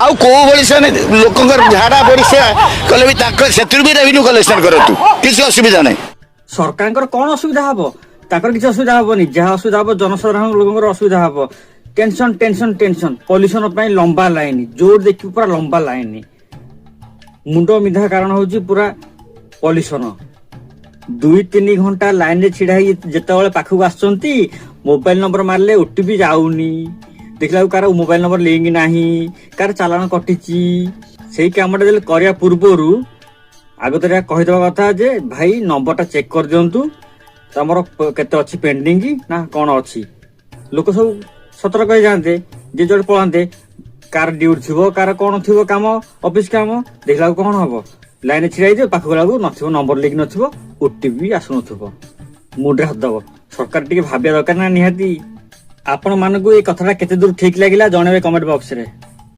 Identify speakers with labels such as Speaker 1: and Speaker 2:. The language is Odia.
Speaker 1: ଆଉ କୋଉ ଭଳି ସେମାନେ ଲୋକଙ୍କର ଝାଡା ପରିସ୍ରା କଲେ ବି ତାଙ୍କ ସେଥିରୁ ବି ରେଭିନ୍ୟୁ କଲେକ୍ସନ କରନ୍ତୁ, କିଛି ଅସୁବିଧା ନାହିଁ।
Speaker 2: ସରକାରଙ୍କର କଣ ଅସୁବିଧା ହବ? ତାଙ୍କର କିଛି ଅସୁବିଧା ହବନି। ଯାହା ଅସୁବିଧା ହବ ଜନସାଧାରଣ ଲୋକଙ୍କର ଅସୁବିଧା ହବ। ଟେନସନ ଟେନସନ ଟେନସନ, ପଲ୍ୟୁସନ ପାଇଁ ଲମ୍ବା ଲାଇନ, ଯୋଉଠି ଦେଖିବୁ ପୁରା ଲମ୍ବା ଲାଇନ। ମୁଣ୍ଡ ବିନ୍ଧା କାରଣ ହଉଛି ପୁରା ପଲ୍ୟୁସନ। 2-3 ଘଣ୍ଟା ଲାଇନରେ ଛିଡା ହେଇ ଯେତେବେଳେ ପାଖକୁ ଆସୁଛନ୍ତି, ମୋବାଇଲ ନମ୍ବର ମାରିଲେ ଓଟିପି ଯାଉନି, ଦେଖିଲା ବେଳକୁ କାହାର ମୋବାଇଲ ନମ୍ବର ଲିଙ୍କ ନାହିଁ, କାହାର ଚାଲାଣ କଟିଛି। ସେଇ କାମଟା ଯଦି କରିବା ପୂର୍ବରୁ ଆଗତରା କହିଦେବା କଥା ଯେ ଭାଇ ନମ୍ବରଟା ଚେକ୍ କରିଦିଅନ୍ତୁ, ତମର କେତେ ଅଛି ପେଣ୍ଡିଙ୍ଗ ନା କଣ ଅଛି। ଲୋକ ସବୁ ସତର୍କ ହେଇଯାଆନ୍ତେ, ଯେ ଯୋଉଠି ପଳାନ୍ତେ, କାର ଡ୍ୟୁଟି ଥିବ, କାର କଣ ଥିବ କାମ, ଅଫିସ କାମ, ଦେଖିଲା ବେଳକୁ କଣ ହବ, ଲାଇନରେ ଛିଡା ହେଇଯିବ, ପାଖକୁ ବେଳକୁ ନଥିବ, ନମ୍ବର ଲିଙ୍କ ନଥିବ, ଓଟିପି ବି ଆସୁନଥିବ, ମୁଣ୍ଡରେ ହାତ ଦବ। ସରକାର ଟିକେ ଭାବିବା ଦରକାର ନା ନିହାତି। ଆପଣ ମାନଙ୍କୁ ଏଇ କଥାଟା କେତେ ଦୂର ଠିକ ଲାଗିଲା ଜଣେଇବେ କମେଣ୍ଟ ବକ୍ସରେ।